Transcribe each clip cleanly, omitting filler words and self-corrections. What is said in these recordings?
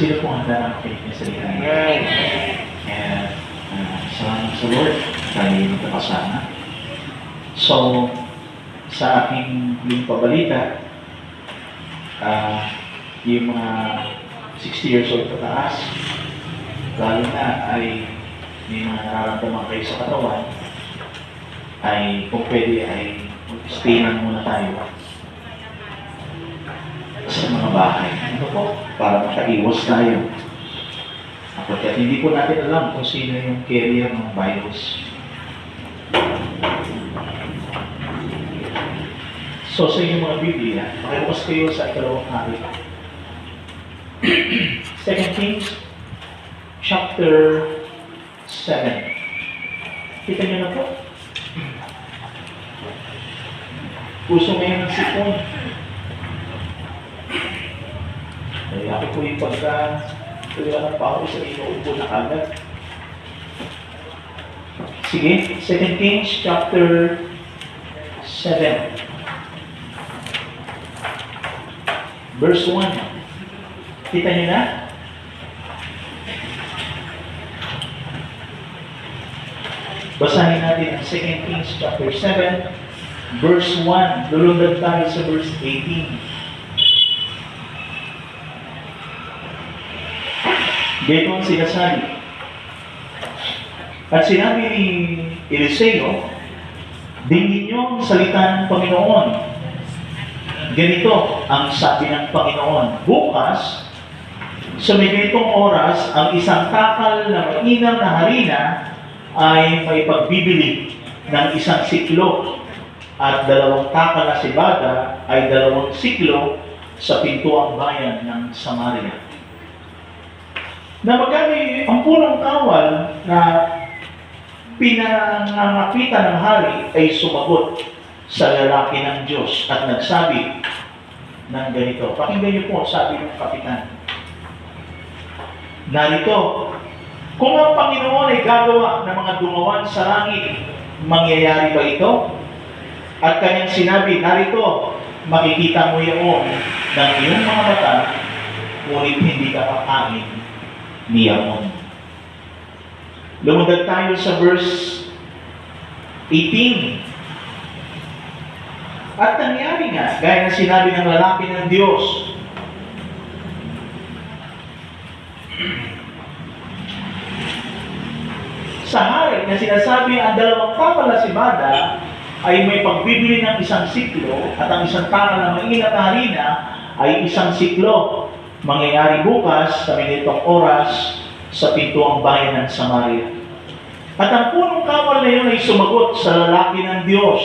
Sino po handa ng faith niya sa lihan? And salamat sa Lord tayo magkakasama. So, sa aking yung pabalita, yung mga 60 years old pataas, lalo na ay may mga nararamdaman kayo sa katawan, ay kung pwede ay stay lang muna tayo sa mga bahay. Ano po? Para makaiwas tayo. At hindi po natin alam kung sino yung carrier ng virus. So sa inyong mga Biblia, makibukas kayo sa ikalawang hari. 2 Kings chapter 7. Kita niyo na po. Puso ngayon ng sipon. Kaya ako po yung tuloy pa ako sa inuupo na agad. Sige, 2 Kings chapter 7. Verse 1. Kita niyo na? Basahin natin ang 2 Kings chapter 7, verse 1. Lulundag tayo sa verse 18. Ganito ang sinasabi. At sinabi ni Eliseo, dinggin niyo ang salita ng Panginoon. Ganito ang sabi ng Panginoon, bukas, sa may ganitong oras, ang isang takal na mainam na harina ay may pagbibili ng 1 siklo at 2 takal na sibada ay 2 siklo sa pintuang bayan ng Samaria. Na magkano ang punong kawal na pinangangapitan ng hari ay sumagot sa lalaki ng Diyos at nagsabi ng ganito. Pakinggan niyo po, sabi ng kapitan. Narito, kung ang Panginoon ay gagawa ng mga dumawan sa langit, mangyayari ba ito? At kanyang sinabi, narito, makikita mo yaon ng iyong mga mata, ngunit hindi ka kakain niyaon. Lumundag tayo sa verse 18. At nangyari nga, gaya na sinabi ng lalaki ng Diyos, sa hari na sinasabi ang 2 takal na sibada ay may pagbibili ng 1 siklo at ang 1 takal na maingat na harina ay 1 siklo. Mangyayari bukas sa minitong oras sa pintuang bayan ng Samaria. At ang punong kawal na yun ay sumagot sa lalaki ng Diyos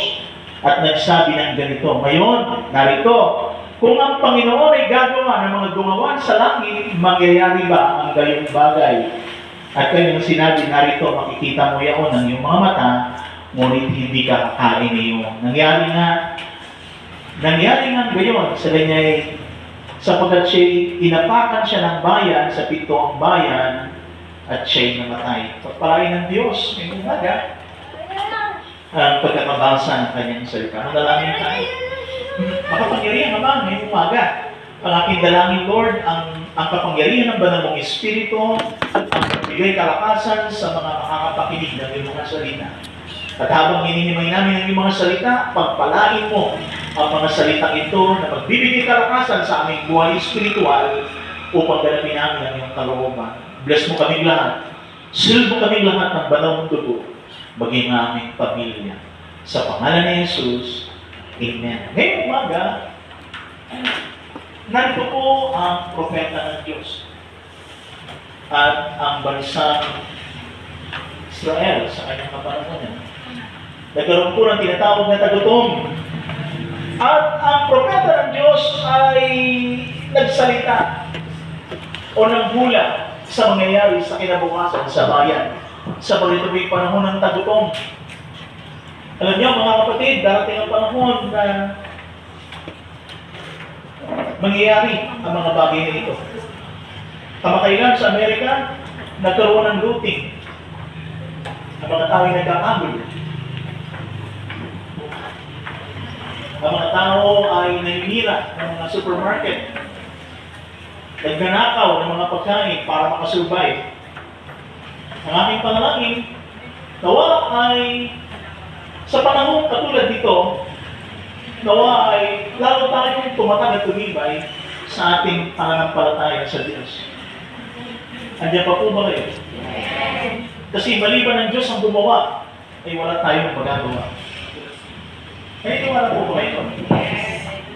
at nagsabi ng ganito, ngayon, narito, kung ang Panginoon ay gagawa ng mga gumawan sa langit, mangyayari ba ang gayong bagay? At kanyang sinabi, narito, makikita mo yaon ng iyong mga mata, ngunit hindi ka kakain niyo. Nangyari nga gayon, sa kanya'y sapagkat siya'y inapakan siya ng bayan sa pintuang bayan at siya'y namatay. Pagpalain ng Diyos, may umaga, ang pagkakabasa ng kanyang salita. Manalangin tayo. Makapangyarihan naman, may umaga. Ang aking dalangin, Lord, ang kapangyarihan ng banal mong Espiritu ang magbigay kalakasan sa mga makakapakinig ng iyong mga salita. At habang hininimay namin ang iyong mga salita, pagpalain mo ang mga salitang ito na magbibigay kalakasan sa aming buhay espiritual upang ganapin namin ang iyong kalooban. Bless mo kaming lahat. Seal mo kaming lahat ng banal mong dugo, maging aming pamilya. Sa pangalan ni Jesus, Amen. Ngayong umaga, narito po ang propeta ng Diyos at ang bansang Israel sa kanyang kapanahonan. Nagkaroon po ng tinatawag na tagutom. At ang propeta ng Diyos ay nagsalita o naghula sa mangyayari sa kinabukasan sa bayan sa pagituloy panahon ng tagutom. Alam niyo mga kapatid, darating ang panahon na mangyayari ang mga bagay na ito. Kamakailan sa Amerika, nagkaroon ng looting. Ang mga tao ay nagkakagul. Ang mga tao ay naninira ng mga supermarket. nagnanakaw ng mga pagkain para makasurvive. Ang aming panalangin, nawa ay sa panahon katulad dito, nawa ay lalo tayong tumatag at tumibay sa ating pananampalataya sa Diyos. Andiyan pa po ba kayo? Kasi maliban ng Diyos ang gumawa, ay wala tayong magagawa. Naniniwala po ba ito?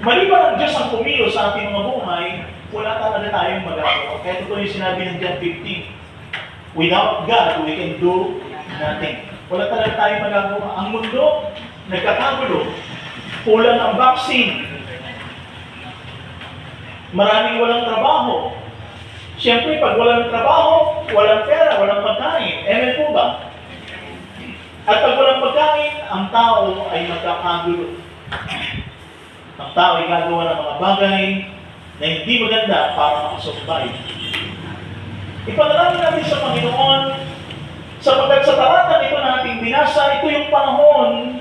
Maliban ang Diyos ang pumilo sa ating mga buhay, wala talaga tayong magagawa. Kaya ito yung sinabi ng John 15. Without God, we can do nothing. Wala talaga tayong magagawa. Ang mundo, nagkakagulo. Kulang ang vaccine. Maraming walang trabaho. Siyempre, pag walang trabaho, walang pera, walang pagkain. Amen po ba? At pag walang pagkain, ang tao ay magkakagulo. Ang tao ay gagawa ng mga bagay na hindi maganda para makasubaybay. Ipanalangin natin sa Panginoon, sapagkat sa talatang ito na ating binasa, ito yung panahon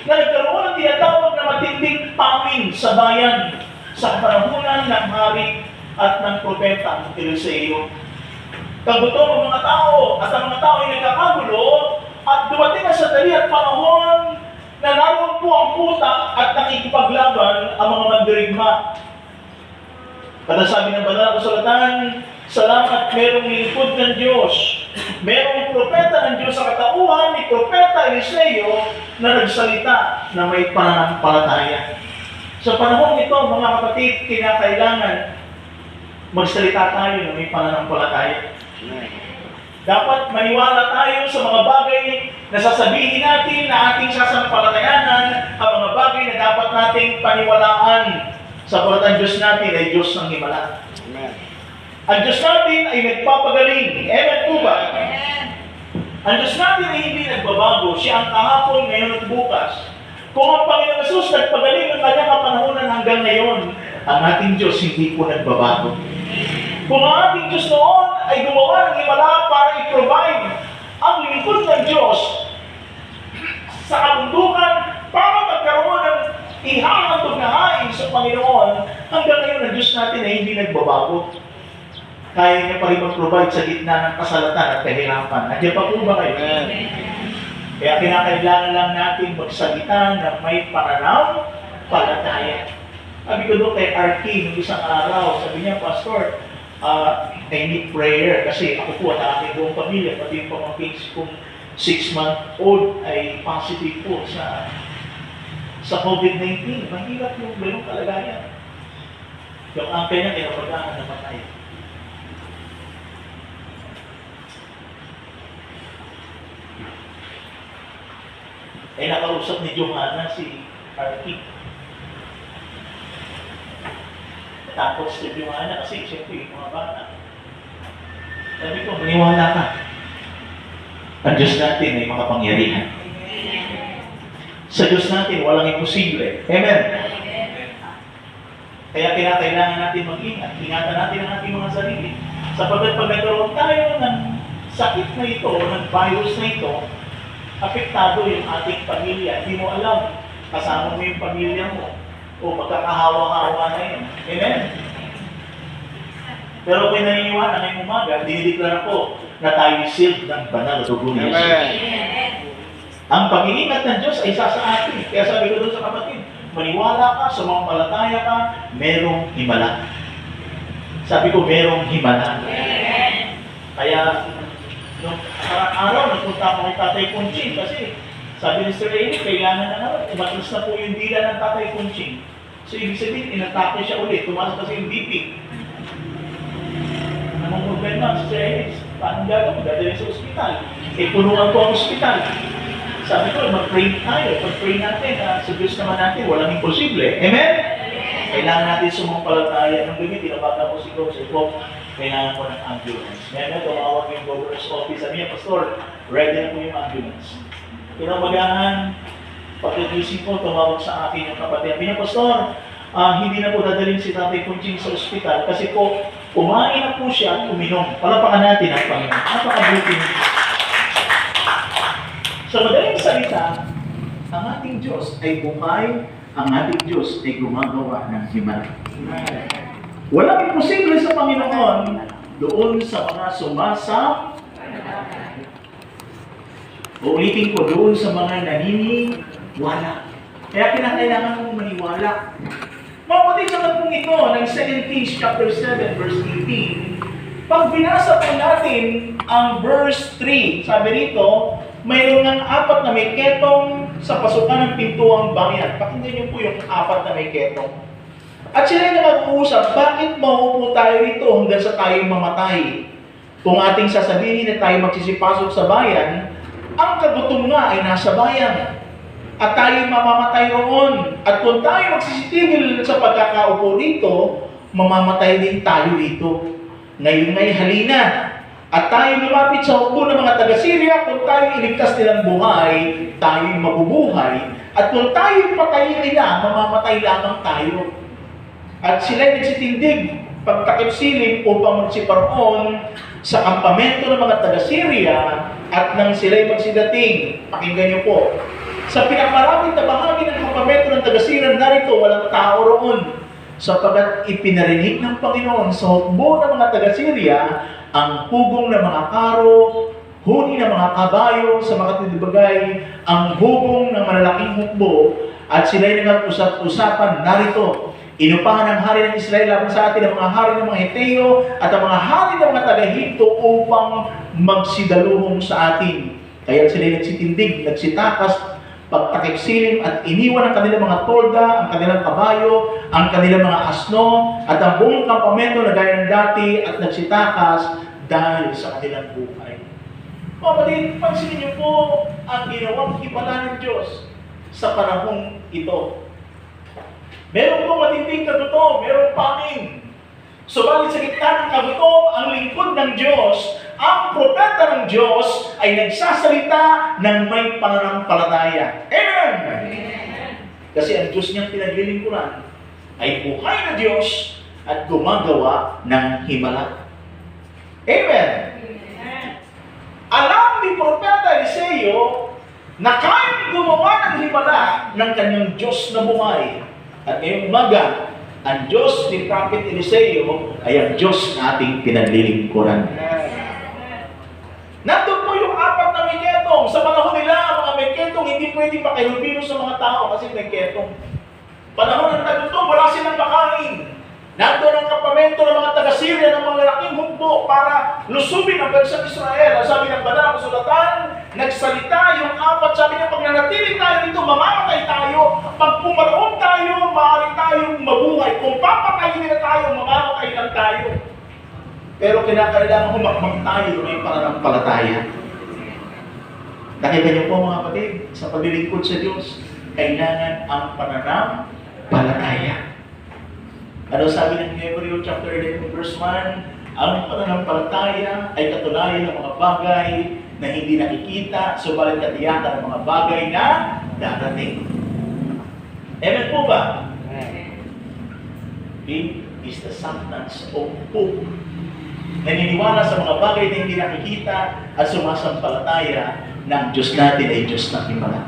na nagkaroon ng tinatawag na matinding pangin sa bayan sa panahonan ng hari at ng propeta ng Eliseo. Kagutom ang mga tao at ang mga tao ay nagkakagulo at dumating ang sandali at panahon na naroon po ang utak at nakikipaglaban ang mga mandirigma. At sabi ng banal na kasulatan, salamat merong lingkod ng Diyos. Merong propeta ng Diyos sa katauhan ni Propeta Eliseo na nagsalita na may pananampalataya. Sa panahon ito, mga kapatid, kinakailangan magsalita tayo na may pananampalataya. Dapat maniwala tayo sa mga bagay na sasabihin natin na ating sasampalatayanan, ang mga bagay na dapat nating paniwalaan sapagkat ang Diyos natin ay Diyos ng himala. Amen. Ang Diyos natin ay nagpapagaling. Amen po ba? Ang Diyos natin ay hindi nagbabago. Siya ang kahapon, ngayon at bukas. Kung ang Panginoon Jesus nagpagaling ng kanyang kapanahunan hanggang ngayon, ang ating Diyos hindi po nagbabago. Kung ang ating Diyos noon ay gumawa ng himala para i-provide ang lingkod ng Diyos sa kabundukan para magkaroon ng ihahandog na hain sa Panginoon, hanggang ngayon ang Diyos natin ay hindi nagbabago. Kaya niya pa rin mag-provide sa gitna ng kasalatan at kahirapan. Nandiyan pa po ba kayo? Kaya kinakailangan lang natin magsalita na may pananampalataya. Sabi ko doon kay RT nung isang araw, sabi niya, Pastor, I need prayer kasi ako po at aking buong pamilya, pati yung pamangkin kong 6-month-old ay positive po sa COVID-19. Mahirap yung ganong kalagayan. Yung angka niya kinapagaan na matay. Ay nakausap ni Johanna si Artie. Tapos si Johanna kasi siyempre yung mga bata. Sabi ko, maniwala ka. Ang Diyos natin ay makapangyarihan. Sa Diyos natin, walang imposible. Amen. Kaya kinakailangan natin mag-ingat. Ingatan natin ang ating mga sarili. Sapagkat pag nagkaroon tayo ng sakit na ito, ng virus na ito, apektado yung ating pamilya. Hindi mo alam, kasama mo yung pamilya mo, o magkakahawa-hawa na yun. Amen? Pero kung naniniwala ngayong umaga, dinideklara ko na tayo sealed ng banal na dugo ni Jesus. Ang pag-iingat ng Diyos ay isa sa atin. Kaya sabi ko doon sa kapatid, maniwala ka, sumampalataya ka, merong himala. Sabi ko, merong himala. Kaya, nung araw, nagpunta ako kay Tatay Punching kasi sabi ni Sir Amy, kailangan na umatras na po yung dila ng Tatay Punching. So, ibig sabihin, inatake siya ulit. Tumaas kasi yung BP. Anong problema? Sir Amy, paano gagawin? Dadalhin sa ospital. Punuan ko ang ospital. Sabi ko, mag-pray tayo. Pag-pray natin, sa Diyos naman natin, walang imposible. Amen? Kailangan natin sumampalataya. Nung gabi, tinabaga ko si Joseph. Kailangan ko ng ambulance. Ngayon, tumawag yung governor's office. Sabi niya, Pastor, ready na po yung ambulance. Kinabagahan, pagkagising ko, tumawag sa akin yung kapatid. Sabi niya, Pastor, hindi na po dadalhin si Tatay Punching sa ospital kasi po, kumain na po siya at uminom. Palapakan natin ang Panginoon. Napakabuti niyo. Sa madaling salita, ang ating Diyos ay buhay, ang ating Diyos ay gumagawa ng himala. Walang imposible sa Panginoon doon sa mga uulitin ko, doon sa mga naniniwala. Kaya kinakailangan mong maniwala. Mga kapatid, sa tatlong ito ng 2 Kings chapter 7 verse 18, pag binasa po natin ang verse 3, sabi rito, mayroon ng 4 na may ketong sa pasukan ng pintuang bayan. Pakinggan niyo po yung 4 na may ketong. At sila na mag-uusap, bakit mauupo tayo rito hanggang sa tayo mamatay? Kung ating sasabihin na tayo magsisipasok sa bayan, ang kagutom nga ay nasa bayan. At tayo mamamatay roon. At kung tayo magsisitigil sa pagkakaupo dito, mamamatay din tayo dito. Ngayon ngay halina. At tayo lumapit sa hukbo ng mga taga-Syria, kung tayo iligtas nilang buhay, tayo'y mabubuhay. At kung tayo patayin nila, mamamatay lamang tayo. At sila'y nagsitindig, pagtakip siling upang magsiparoon sa kampamento ng mga taga-Syria at nang sila'y magsidating. Pakinggan niyo po. Sa pinakamalapit na bahagi ng kampamento ng taga-Syria, narito walang tao roon. Sapagat ipinarinig ng Panginoon sa hukbo ng mga taga-Syria ang hugong ng mga karo, huni ng mga kabayo sa mga tindibagay, ang hugong ng malalaking hukbo, at sila'y nag-usap-usapan narito. Inupahan ng hari ng Israel laban sa atin ang mga hari ng mga Heteo at ang mga hari ng mga taga-Ehipto upang magsidaluhong sa atin. Kaya sila'y nagsitindig, nagsitakas, pagtakip silim at iniwan ang kanilang mga tolda, ang kanilang kabayo, ang kanilang mga asno, at ang buong kampamento na gaya ng dati at nagsitakas dahil sa kanilang buhay. Kapatid, pansinin niyo po ang ginawang himala ng Diyos sa panahong ito. Meron po matinding kagutom, meron paming. Subalit sa gitna ng kagutom, ang lingkod ng Diyos, ang propeta ng Diyos ay nagsasalita ng may pananampalataya. Amen! Amen! Kasi ang Diyos niyang pinaglilingkuran ay buhay na Diyos at gumagawa ng himala. Amen! Amen! Alam ni propeta Eliseo na kayang gumawa ng himala ng kanyang Diyos na buhay. At ngayong umaga, ang Diyos ni Prophet Eliseo ay ang Diyos na ating pinaglilingkuran. Nandun po yung 4 na may ketong. Sa panahon nila, ang mga may ketong hindi pwedeng makilubino sa mga tao kasi may ketong. Panahon ng tagutom, wala silang makain. Nandun ang kampamento ng mga taga-Syria ng mga laking hukbo para lusubin ang bansang Israel. Ang sabi ng banal na kasulatan, nagsalita yung 4, sabi niya, pag nanatili tayo dito, mamamatay tayo. Pag pumaroon tayo, maaari tayong mabuhay. Kung papatayin na tayo, mamamatay lang tayo. Pero kinakailangan humakbang tayo ng pananampalataya. Nakita niyo po mga kapatid, sa paglilingkod sa Diyos, kailangan ang pananampalataya. Ano sabi ng Hebrew chapter 11 verse 1? Ang pananampalataya ay katunayan ng mga bagay na hindi nakikita, subalit katiyakan ng mga bagay na darating. Amen po ba? Faith is the substance of hope. Naniniwala sa mga bagay na hindi nakikita at sumasampalataya na ang Diyos natin ay Diyos ng himala.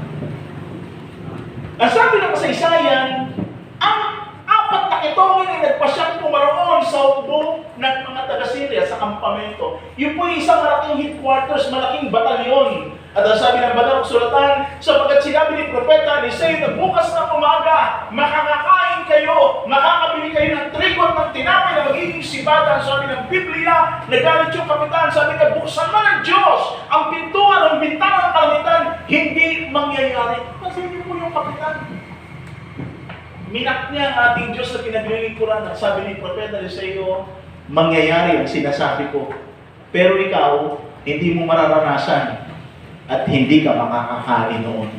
Ang sabi ng kasaysayan, ang 4 na ketongin ay nagpasyang pumaroon sa hukbo ng mga taga-Syria sa kampamento. Yun po yung isang malaking headquarters, malaking batalyon. At ang sabi ng banal na kasulatan, sapagkat sinabi ni Propeta Eliseo na bukas ng umaga, makakakain kayo, makakabili kayo ng trigo at ng tinapay na magiging sibatan. Sabi ng Biblia, nagalit yung kapitan, sabi na buksan man ng Diyos ang pintuan, ang bintana ng kalangitan, hindi mangyayari. Kasi hindi po yung kapitan. Minak niya ang ating Diyos na pinaglilingkuran at sabi ni Propeta Eliseo, mangyayari ang sinasabi ko. Pero ikaw, hindi mo mararanasan at hindi ka makakakain noon.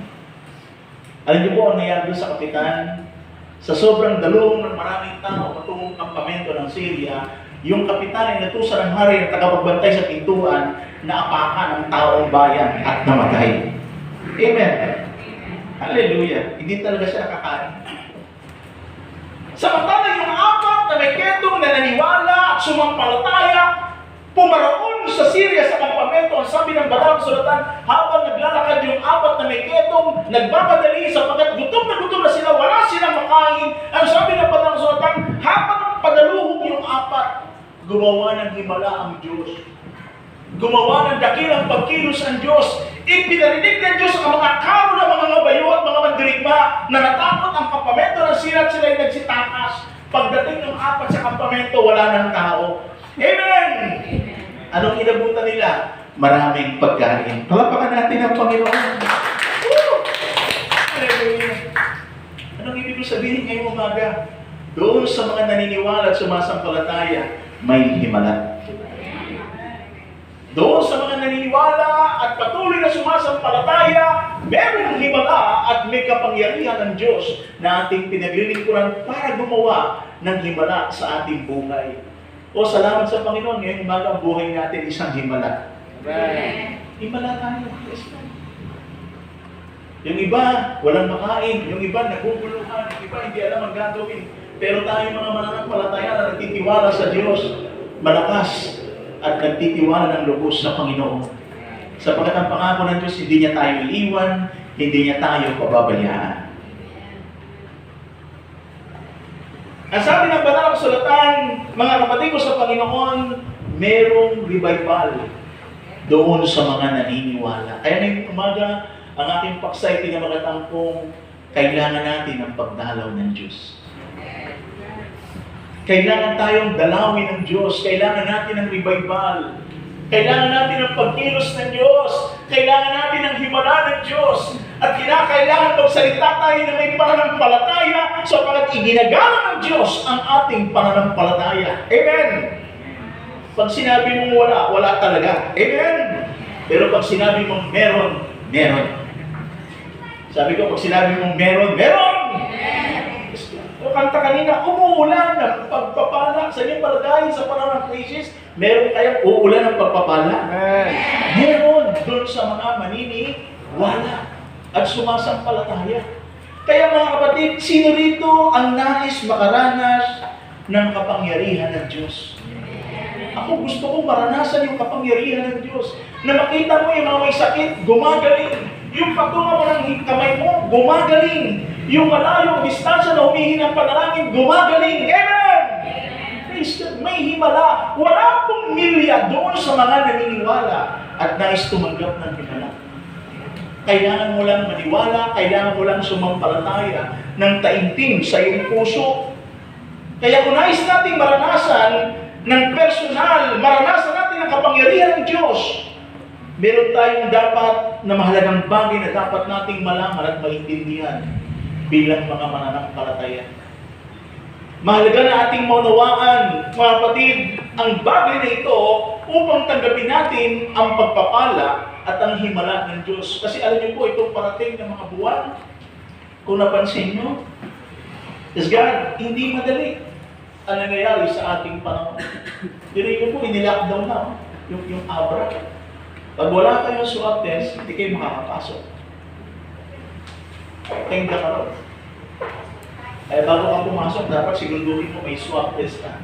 Alam niyo po ang nangyari sa kapitan? Sa sobrang dalawang ng maraming tao patungong kampamento ng Syria, yung kapitan ay natusan ng hari na tagapagbantay sa pintuan na apakan ang taong bayan at namatay. Amen. Hallelujah. Hindi talaga siya nakakain. Samantala yung 4 na may ketong na naniwala at sumampalataya, pumaroon sa Syria sa kampamento. Ang sabi ng banal na kasulatan, habang naglalakad yung 4 na may ketong, nagmamadali sapagkat gutom na sila, wala silang makain. Ang sabi ng banal na kasulatan, habang padaluhog yung gumawa ng himala ang Diyos. Gumawa ng dakilang pagkilos ang Diyos. Ipinarinig ng Diyos ang mga karo ng mga ngabayo at mga mandirigma na natakot ang kampamento ng sila at sila'y nagsitakas. Pagdating ng 4 sa kampamento, wala ng tao. Amen! Anong inabutan nila? Maraming pagkain. Palapakan natin ang Panginoon. Woo! Hallelujah! Anong ibig sabihin ngayong umaga? Doon sa mga naniniwala at sumasampalataya, may himala. Doon sa mga naniniwala at patuloy na sumasampalataya, merong himala at may kapangyarihan ng Diyos na ating pinaglilingkuran para gumawa ng himala sa ating buhay. O salamat sa Panginoon, ngayong umaga ang buhay natin isang himala. Amen. Himala tayo. Yes, yung iba, walang makain. Yung iba, naguguluhan. Yung iba, hindi alam ang gagawin. Pero tayo mga mananampalataya na nagtitiwala sa Diyos, malakas at nagtitiwala ng lubos sa Panginoon. Sapagkat ang pangako ng Diyos, hindi niya tayo iiwan, hindi niya tayo pababayaan. Ang sabi ng banal na kasulatan, mga kapatid ko sa Panginoon, merong revival doon sa mga naniniwala. Kaya ngayong umaga, ang ating paksay pinamagatangkong kailangan natin ang pagdalaw ng Diyos. Kailangan tayong dalawin ng Diyos. Kailangan natin ng revival. Kailangan natin ng pagkilos ng Diyos. Kailangan natin ng himala ng Diyos. At kinakailangan magsalita tayo na may pananampalataya sapagkat iginagalang ng Diyos ang ating pananampalataya. Amen! Pag sinabi mong wala, wala talaga. Amen! Pero pag sinabi mong meron, meron. Sabi ko, pag sinabi mong meron, meron! O kanta kanina, umuulan ng pagpapala sa inyong palagay sa panahon ng krisis. Meron kayang uulan ng pagpapala? Meron doon sa mga maniniwala at sumasampalataya. Kaya mga kapatid, sino rito ang nais makaranas ng kapangyarihan ng Diyos? Ako gusto kong maranasan yung kapangyarihan ng Diyos. Na makita mo yung mga may sakit, gumagaling. Yung pagtunga mo ng kamay mo, gumagaling. Yung malayo, distansya na humihingi ng panalangin, gumagaling. Amen! Praise God. May himala. Wala pong milya doon sa mga naniniwala at nais tumanggap ng himala. Kailangan mo lang maniwala, kailangan mo lang sumampalataya ng taimtim sa iyong puso. Kaya kung nais natin maranasan ng personal, maranasan natin ang kapangyarihan ng Diyos, meron tayong dapat na mahalagang bagay na dapat nating malaman at maintindihan bilang mga mananampalataya. Mahalaga na ating maunawaan, mga kapatid, ang bagay na ito upang tanggapin natin ang pagpapala at ang himala ng Diyos. Kasi alam niyo po, itong parating ng mga buwan, kung napansin niyo, is God, hindi madali ang nangyayari sa ating panahon. Dili niyo po, inilockdown na yung abra. Pag wala kayong swab test, hindi kayo makakapasok. Tengga ka ron. Kaya bago ka pumasok, dapat siguraduhin mo may swab test ka.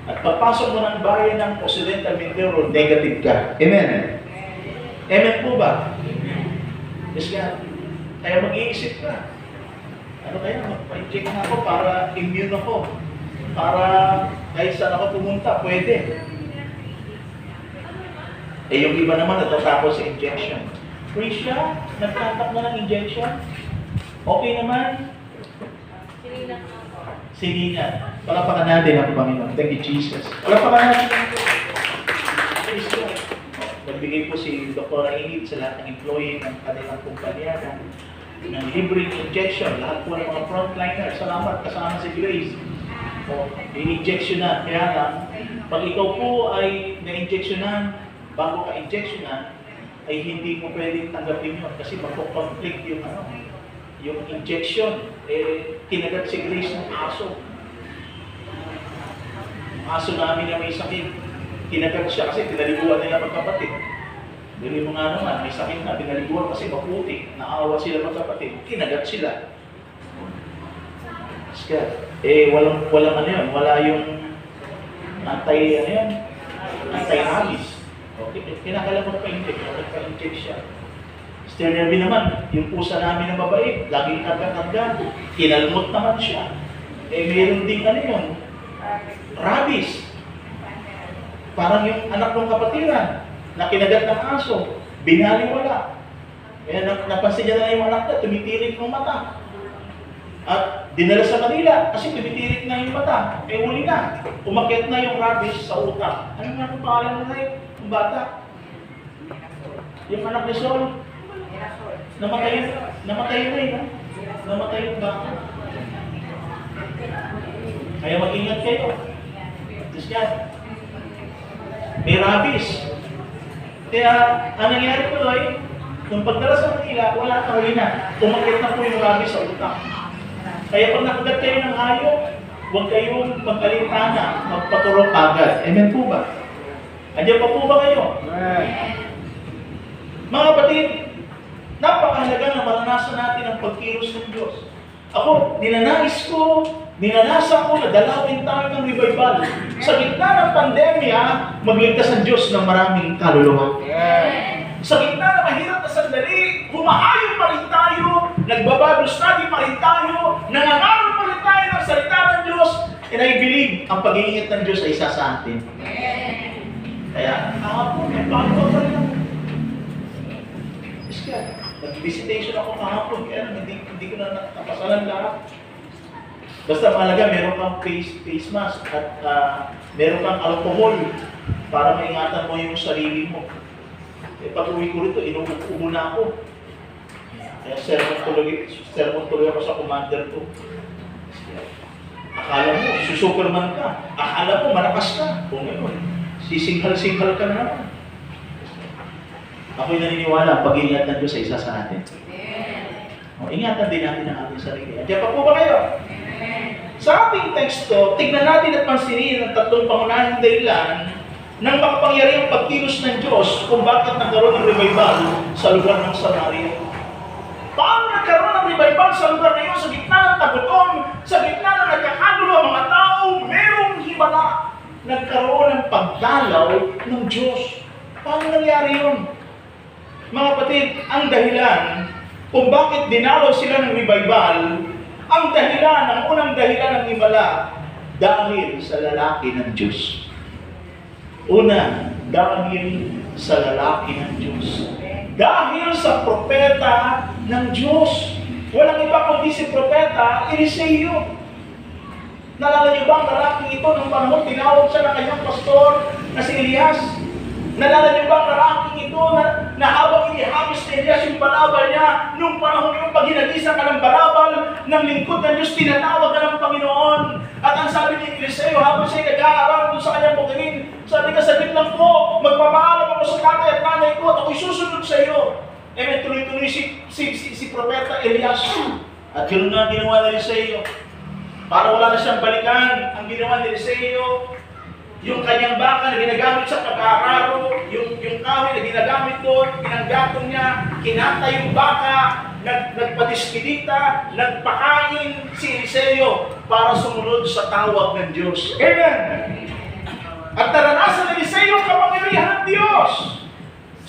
At pagpasok mo ng bayan ng Occidental Mindoro, negative ka. Amen? Amen po ba? Yes, God. Kaya mag-iisip ka. Ano kaya? Magpa-check na ako para immune ako. Para kahit saan ako pumunta, pwede. Eh yung iba naman natatakot sa injection. Prisha, nagtatak na ng injection? Okay naman? Sinina. Palapakan natin ang Panginoon. Thank you, Jesus. Palapakan natin ang Panginoon. Nagbigay po si Dr. Ailid sa lahat ng employee ng kanilang kumpanya ng libreng injection. Lahat po ng mga frontliner. Salamat kasama si Grace. O, in-injection na. Kaya lang, pag ikaw po ay na-injectionan, bago ka injectionan, ay hindi mo pwedeng tanggapin yun kasi magpo-conflict yung injection. Kinagat si Grace ng aso. Aso namin na may sakit. Kinagat siya kasi pinaliguan nila magkapatid. Dili mo nga naman, may sakit na pinaliguan kasi maputi. Naawa sila magkapatid. Kinagat sila. Walang ano yun. Wala yung anti-rabies. Okay, kinakala mo na pa-inject siya. Sternerby naman, yung pusa namin na mabait, laging karga-karga, kinalmot naman siya. Meron din yun, rabies. Parang yung anak ng kapatiran na kinagat ng aso, binaliwala. Kaya napansin niya na yung anak na tumitirik ng mata. At dinala sa Manila kasi tumitirik na yung mata. Eh huli na, umakyat na yung rabies sa utak. Ano nga ang pangalan mo na yung bata? Yung anak ni Saul. Namatay na yun. Namatay yung bata. Kaya mag-ingat kayo. Diyos yan. May rabies. Kaya, ang nangyari ko ay, nung pagdala sa Manila, wala na huli na. Umakyat na po yung rabies sa utak. Kaya pag nakagat kayo ng hayop, huwag kayong magkalintana, magpaturok agad. Amen po ba? Andiyan pa po ba kayo? Mga kapatid, napakahalaga na maranasan natin ang pagkilos ng Diyos. Ako, ninanasan ko na dalawin tayo ng revival. Sa gitna ng pandemya, magligtas ang Diyos ng maraming kaluluwa. Sa gitna ng mahirap na sandali, humahayop pa rin tayo, nagbabible study pa rin tayo, nangangaral pa rin tayo ng salita ng Diyos, and I believe ang pag-iingat ng Diyos ay isa sa atin. Kaya, may bago pa rin ako. Nag-visitation ako kahapon, kaya hindi ko na nakapasalan lahat. Basta mahalaga, meron kang face mask at meron kang alcohol para maingatan mo yung sarili mo. Pag uwi ko rito, inuupo na ako. Kaya sermon tuloy ako sa commander ko. Akala mo, susuperman ka. Akala mo, malakas ka. Kung gano'n, sisinghal-singhal ka na naman. Ako'y naniniwala, pag-ingat ng Diyos ay isa sa atin. Ingatan din natin ang ating sarili. Diyan pa po ba kayo? Sa ating teksto, tignan natin at pansinin ang tatlong pangunahing dahilan ng makapangyarihang pagkilos ng Diyos kung bakit nagkaroon ng revival sa lugar ng Samaria. Paano nagkaroon ng revival sa lugar na iyon, sa gitna ng tagutom, sa gitna ng nagkakagulo ang mga tao, merong himala. Nagkaroon ng pagdalaw ng Diyos. Paano nangyari yun? Mga kapatid, ang dahilan kung bakit dinalaw sila ng revival, ang unang dahilan ng himala, dahil sa lalaki ng Diyos. Una, dahil sa lalaki ng Diyos. Dahil sa propeta ng Diyos. Walang iba kundi si propeta, Eliseo. Nalala niyo ba ang lalaking ito nung panahon tinawag siya ng kanyang pastor na si Elias? Nalala niyo ba ang lalaking ito na habang inihabis ni Elias yung balabal niya, nung panahon yung pag hinagisa ka ng balabal ng lingkod ng Diyos, tinatawag ka ng Panginoon. At ang sabi ni Eliseo, habang siya nag-aaral doon sa kanyang bukinin, sabi ka, saglit lang po, magpapaalam ako sa tatay at nanay ko at ako'y susunod sa iyo. Eh, may tuloy-tuloy si propeta Elias. At yun nga ginawa ni Eliseo. Para wala na siyang balikan, ang ginawa ni Eliseo, yung kanyang baka na ginagamit sa pag-aararo, yung kahoy na ginagamit doon, pinanggatong niya, kinata yung baka, nagpadispidita, nagpakain si Eliseo para sumunod sa tawag ng Diyos. Amen! At naranasan ni Eliseo ang kapangyarihan ng Diyos.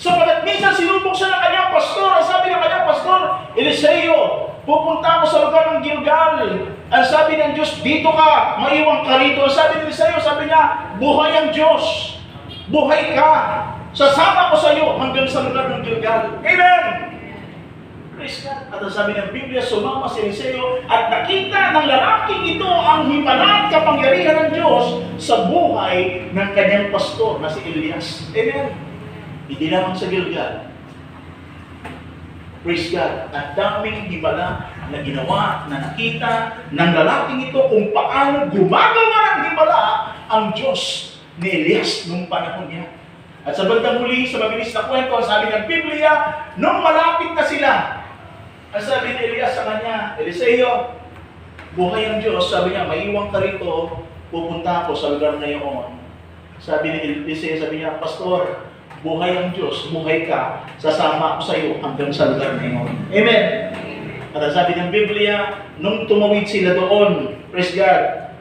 Sapagat minsan sinubok siya ng kanyang pastor. Ang sabi ng kanyang pastor, Eliseo, pupunta ako sa lugar ng Gilgal. Ang sabi ng Diyos, dito ka, maiwang ka rito. Ang sabi ni Eliseo, sabi niya, buhay ang Diyos. Buhay ka. Sasama ko sa iyo hanggang sa lugar ng Gilgal. Amen! Praise God. At ang sabi ng Biblia, sumama si Eliseo at nakita ng lalaking ito ang himala at kapangyarihan ng Diyos sa buhay ng kanyang pastor na si Elias. Amen! Hindi naman sa Gilgal. Praise God. Ang daming himala na ginawa, na nakita ng lalaking ito kung paano gumagawa ng himala ang Diyos ni Elias nung panahon niya. At sa bandang huli, sa mabilis na kwento, ang sabi ng Biblia, nung malapit na sila, ang sabi ni Elias sa kanya, Eliseo, buhay ang Diyos. Sabi niya, maiwang ka rito, pupunta ako sa lugar na iyon. Sabi ni Eliseo, sabi niya, Pastor, buhay ang Diyos, buhay ka, sasama ako sa iyo hanggang sa lugar na iyon. Amen! At ang sabi ng Biblia, nung tumawid sila doon, praise God,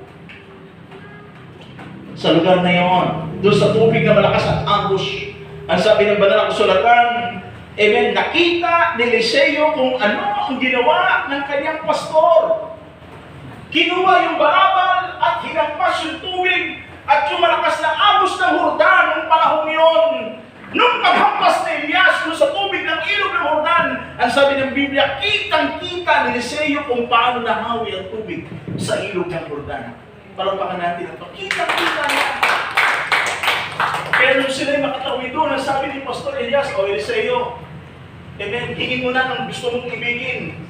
sa lugar na iyon, doon sa tubig na malakas at agos, ang sabi ng banal na kasulatan, amen, nakita ni Eliseo kung ano ang ginawa ng kanyang pastor. Kinuha yung barabal at hinampas yung tubig at yung malakas na agos ng Jordan Ang sabi ng Biblia, kitang-kita ni Eliseo kung paano nahawi ang tubig sa ilog ng Jordan. Palampakan natin ito. Kitang-kita niya. Pero nung sila'y makatawid doon, ang sabi ni Pastor Elias, o Eliseo, amen, hingin mo na ang gusto mong ibigin.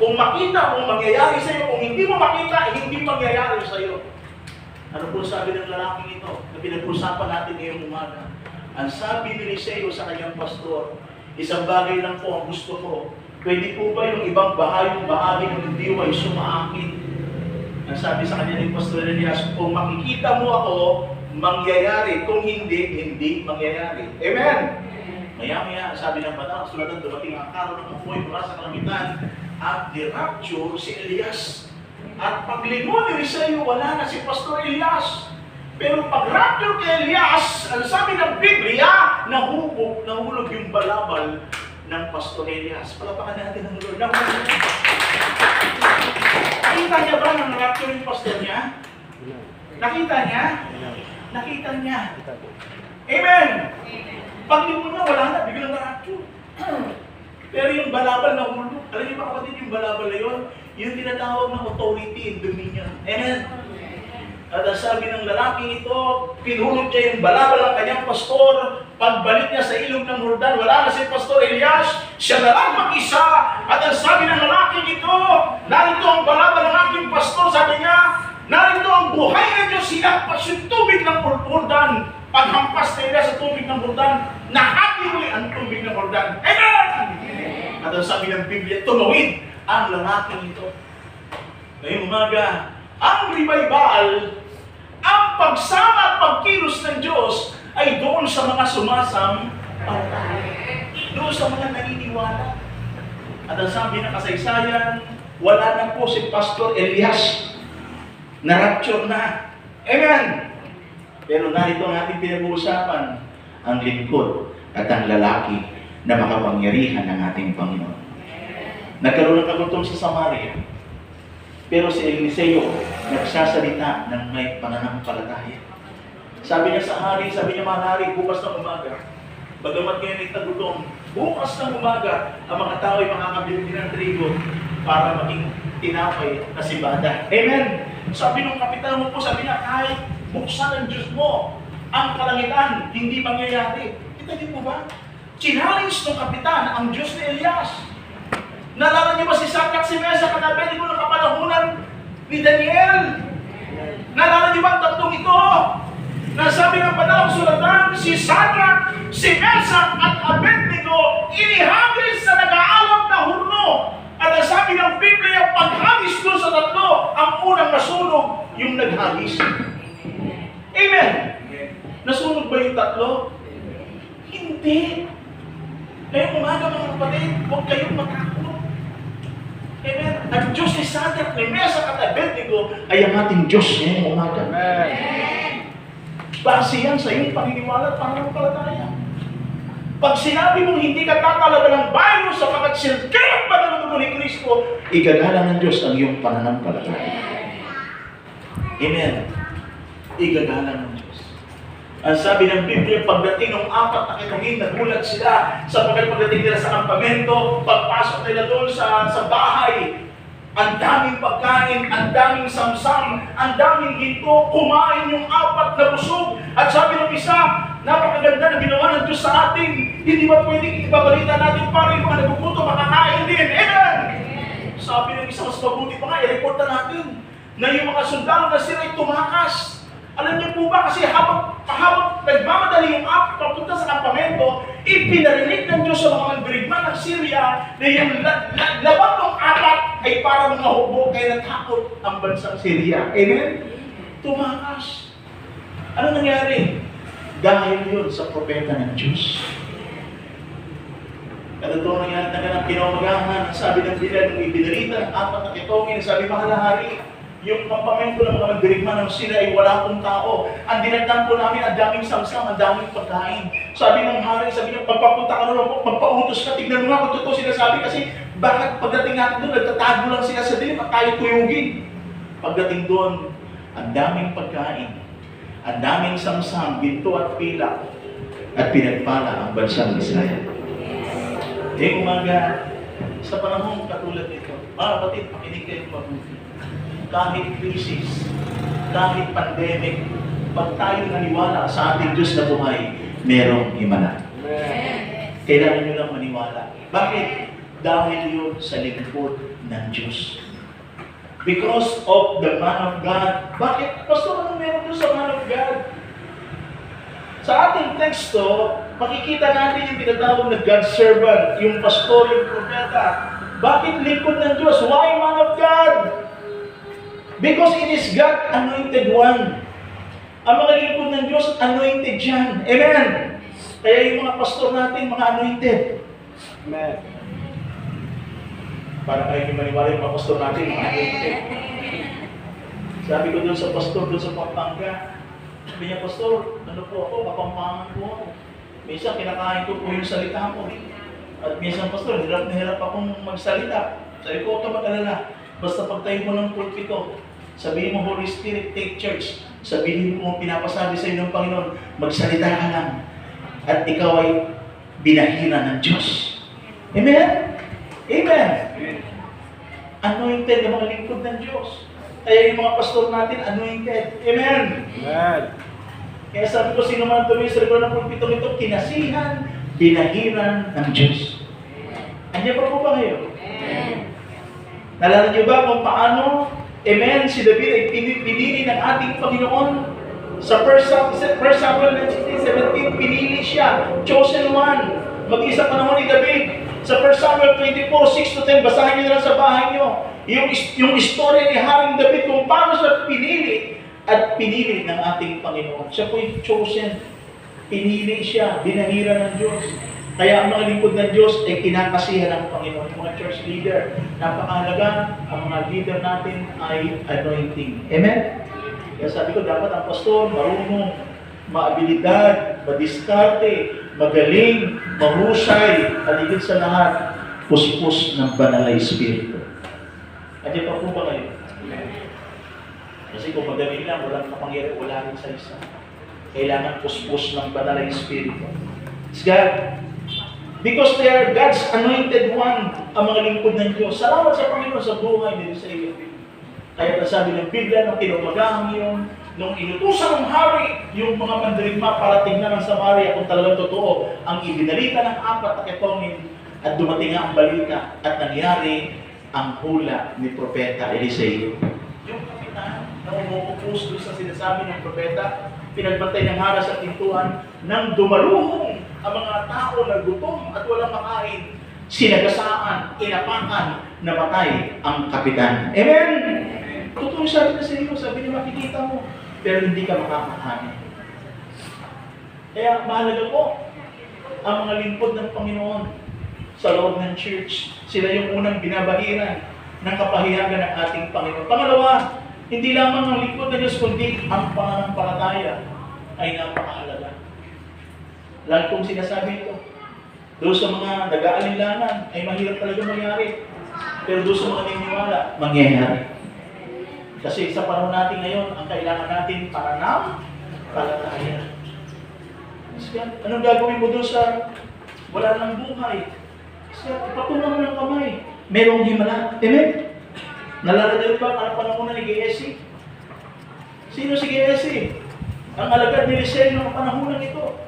Kung makita, kung mangyayari sa'yo, kung hindi mo makita, hindi mangyayari sa'yo. Ano po sabi ng lalaking ito na pinag-usapan natin ngayong umaga? Ang sabi ni Eliseo sa kanyang pastor, isang bagay lang po ang gusto ko. Pwede po ba yung ibang bahagi ng diwa ay sumaakit? Ang sabi sa kanya ni Pastor Elias, kung makikita mo ako, mangyayari. Kung hindi, hindi mangyayari. Amen! Maya-maya, sabi ng bata, sulatan, dumating ang araw ng ufoy mula sa kalamitan at dirapture si Elias. At paglingon ni Eliseo, wala na si Pastor Elias. Pero pag-rapture kay Elias, ang sabi ng Biblia, nahulog yung balabal ng Pastor Elias. Palapakan natin ang Lord. Nakita niya ba ng rapture yung pastor niya? Nakita niya? Nakita niya. Amen! Pag-lingon na, wala na, biglang na-rapture. Pero yung balabal na hulog, alam niyo ba kapatid yung balabal na yun? Yung tinatawag ng authority and dominion. Amen? At ang sabi ng lalaking ito, pinulog niya yung balabal ng kanyang pastor. Pagbalik niya sa ilog ng Jordan, wala na si Pastor Elias. Siya na lang mag-isa. At ang sabi ng lalaking ito, narito ang balabal ng aking pastor. Sabi niya, narito ang buhay na Diyos. Sinagpas yung tubig ng Jordan. Paghampas na nila sa tubig ng Jordan, nahati uli ang tubig ng Jordan. Amen! At ang sabi ng Biblia, tumawid ang lalaking ito. Ngayong umaga, ang revival, ang pagsama at pagkilos ng Diyos ay doon sa mga sumasampalataya. Doon sa mga naniniwala. At ang sabi ng kasaysayan, wala na po si Pastor Elias. Na-rapture na. Amen! Pero narito ang ating pinag-uusapan, ang lingkod at ang lalaki na makapangyarihan ng ating Panginoon. Nagkaroon ng kagutom sa Samaria. Pero si Eliseo nagsasalita ng may pananampalataya. Sabi niya sa hari, sabi niya, mga hari, bukas ng umaga, bagamat ngayon ay tagutom, bukas ng umaga, ang mga tao ay makakabili ng trigo para maging tinapay na sibada. Amen! Sabi ng kapitan mo po, sabi niya, kahit buksan ng Diyos mo ang kalangitan, hindi mangyayari. Kita niyo po ba? Challenge ng kapitan ang Diyos ni Elias. Nalala niyo ba si Sadrach, si Meshach, at Abednego ng kapanahunan ni Daniel? Nalala niyo ba ang tatlong ito? Nasabi ng Banal Sulatan, si Sadrach, si Meshach, at Abednego inihagis sa nag-aalab na hurno. At sabi ng Biblia, paghagis doon sa tatlo, ang unang nasunog, yung naghagis. Amen! Nasunog ba yung tatlo? Hindi. Ngayong umaga mga kapatid, huwag kayong matakot. Amen. Ang Diyos ni Sadrach, ni Meshach at Abednego ay ang ating Diyos ngayong umaga. Amen. Base yan sa iyong paniniwala at pananampalataya. Pag sinabi mong hindi ka tatalaga ng bayo sapagkat silkirap pa ng dugo ni Kristo, igagalang ng Diyos ang iyong pananampalataya. Amen. Igagalang ng Diyos. Ang sabi ng Biblia, pagdating ng apat na kinungin, nagulat sila sapagkat pagdating nila sa kampamento, pagpasok nila doon sa bahay, ang daming pagkain, ang daming samsam, ang daming ginto, kumain yung apat na busog. At sabi ng isa, napakaganda na ginawa ng Diyos sa atin. Hindi ba pwedeng ibabalita natin para yung mga nagugutom makakain din? Amen! Sabi ng isa, mas mabuti pa nga, i-report na natin na yung mga sundalo na sila ay tumakas. Alam niyo po ba, kasi habang nagmamadali yung apat papunta sa kampamento, ipinarinig ng Diyos sa mga mandirigma ng Syria na yung laban ng apat ay para mga hubo, kaya natakot ang bansang Syria. Amen? Tumakas. Ano nangyari? Dahil yun sa propeta ng Diyos. At ito nangyari na kinamagahan, sabi ng Biblia, nung ibinarita ng apat na kitongin, sabi, mahal na hari, yung kampamento ng mga mandirigma ng Syria ay wala pong tao. Ang dinagdan po namin, ang daming samsam, ang daming pagkain. Sabi ng hari, sabi niya, pagpapunta ka na po, magpautos ka, tignan mo nga kung totoo sila sabi, kasi bakit pagdating natin doon, nagtatago lang sila sa dilim at tayo tuyugin. Pagdating doon, ang daming pagkain, ang daming samsam, ginto at pilak, at pinagpala ang bansang Israel. Ngayong umaga, Sa panahon katulad nito, mga kapatid, pakinig kayo mabuti. Kahit crisis, kahit pandemic, pag tayo naniwala sa ating Diyos na buhay, merong himala. Kailangan nyo lang maniwala. Bakit? Dahil yun sa lingkod ng Diyos. Because of the man of God. Bakit? Pastor, ano meron doon sa man of God? Sa ating teksto, makikita natin yung tinatawag na God's servant, yung pastor, yung propeta. Bakit lingkod ng Diyos? Why man of God? Because it is God anointed one. Ang mga lingkod ng Diyos, anointed yan. Amen? Kaya yung mga pastor natin, mga anointed. Amen. Para kayo yung maniwala yung mga pastor natin, mga anointed. Sabi ko doon sa pastor, doon sa Pampanga, sabi niya, Pastor, ano po ako, kapampangan po ako. Minsan, kinakain ko po yung salita ko. At minsan, Pastor, hirap na hirap akong magsalita. Sabi ko, huwag ka mag-alala. Basta pagtayo mo ng pulpito, sabihin mo, Holy Spirit, take charge. Sabihin mo kung pinapasabi sa iyo ng Panginoon, magsalita ka lang. At ikaw ay binahira ng Diyos. Amen? Amen? Anointed ang mga lingkod ng Diyos. Kaya yung mga pastor natin, anointed. Amen? Amen. Kaya sabi ko, sino man tuloy sa likod ng pulpito nito, kinasihan, binahiran ng Diyos. Andiyan pa po ba kayo? Nalala niyo ba kung paano, amen, si David ay pinili ng ating Panginoon? Sa 1 Samuel 16:17, pinili siya, chosen one. Mag-isa panahon ni David. Sa 1 Samuel 24:6-10, basahin niyo na lang sa bahay niyo. Yung istorya ni Haring David kung paano siya pinili at pinili ng ating Panginoon. Siya po yung chosen. Pinili siya, binahira ng Diyos. Kaya ang mga lingkod ng Diyos ay kinakasihan ng Panginoon. Yung mga church leader, napakahalaga, ang mga leader natin ay anointing. Amen? Kaya sabi ko, dapat ang pastor marunong, maabilidad, madiskarte, magaling, mahusay, at higit sa lahat, puspos ng banal na Espiritu. Andiyan pa po ba kayo? Kasi kung magaling lang, walang kapangyarihan, wala rin sa isa. Kailangan puspos ng banal na Espiritu. It's God. Because they are God's anointed one, ang mga lingkod ng Diyos. Salamat sa Panginoon sa buhay nila sa iyo. Kaya sabi ng Biblia, nung tinumagahan yun, nung inutusan ng hari, yung mga mandirigma para tingnan ng Samaria kung talagang totoo, ang ibinalita ng 4 na ketonin, at dumating ang balita, at nangyari ang hula ni Propeta Eliseo. Yung kapitan na umuupos doon sa sinasabi ng propeta, pinagbantay ng haras at pintuan, nang dumaluhong ang mga tao na gutom at walang makain, sinagasaan, inapakan, namatay ang kapitan. Amen? Totoo sabi na sa iyo, sabi niya makikita mo, pero hindi ka makakakain. Kaya mahalaga po, ang mga lingkod ng Panginoon sa loob ng church, sila yung unang binabahiran ng kapahiyagan ng ating Panginoon. Pangalawa, hindi lamang ang lingkod ng Diyos, kundi ang pananampalataya ay napakahalaga. Lagi kong sinasabi ito, doon sa mga nag-aalinlangan ay mahirap talaga mangyari. Pero doon sa mga niniwala, mangyayari. Kasi sa panahon natin ngayon, ang kailangan natin pananampalataya. Anong gagawin mo doon sa wala ng buhay? Kasi ipatungan mo ng kamay. Merong himala. Amen? Nalala ba ang panahon ni Giesi? Sino si Giesi? Ang alagad ni Eliseo ng panahonan ito.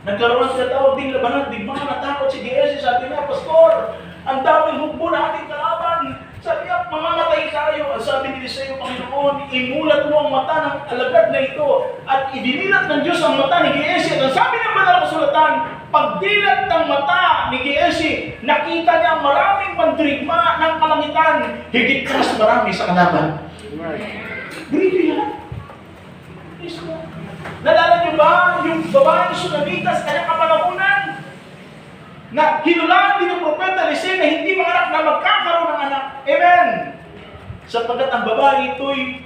Nagkaroon sa tawag ding labanan, di mga natakot si Giesi. Sabi niya, Pastor, ang daming hukbo na ating kalaban. Sabi niya, mamamatay tayo. Ang sabi ni Eliseo, Panginoon, imulat mo ang mata ng alagad na ito at idinilat ng Diyos ang mata ni Giesi. At ang sabi ng banal na kasulatan, pagdilat ng mata ni Giesi, nakita niya maraming mandirigma ng kalangitan, higit mas marami sa kalaban. Grito yan. Nalala niyo ba yung babaeng Sunamitas kanyang kapanahunan? Na hinulaan din ng propeta Eliseo na hindi manganak na magkakaroon ng anak. Amen! Sapagkat ang babae ito'y,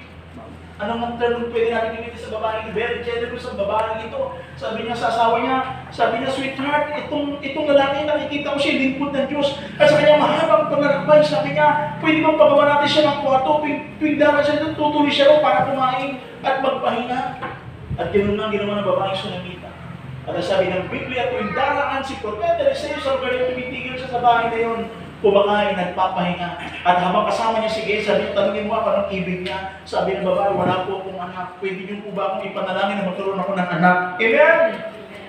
anong ang term pwede natin gamitin sa babae ito? Very generous ang babae ito. Sabi niya sa asawa niya, sabi niya, sweetheart, itong lalaki nakikita ko siya, lingkod ng Diyos. At sa kanya mahabang panlalakbay, sabi niya, pwede bang pagawa natin siya ng kwarto, tuwing dara siya doon, tutuloy siya doon para kumain at magpahinga. At ganoon ang ginawa ng babaeng Sunamita. At sabi ng Biblia, tuwing daraan si Propeta Eliseo sa lugar na tumitigil siya sa bahay na yun, kumakain, nagpapahinga. At habang kasama niya si Gehazi, tanungin mo ako anong ibig niya. Sabi ng babae, wala po akong anak. Pwede niyo po ba akong ipanalangin na magkaroon ako ng anak? Amen!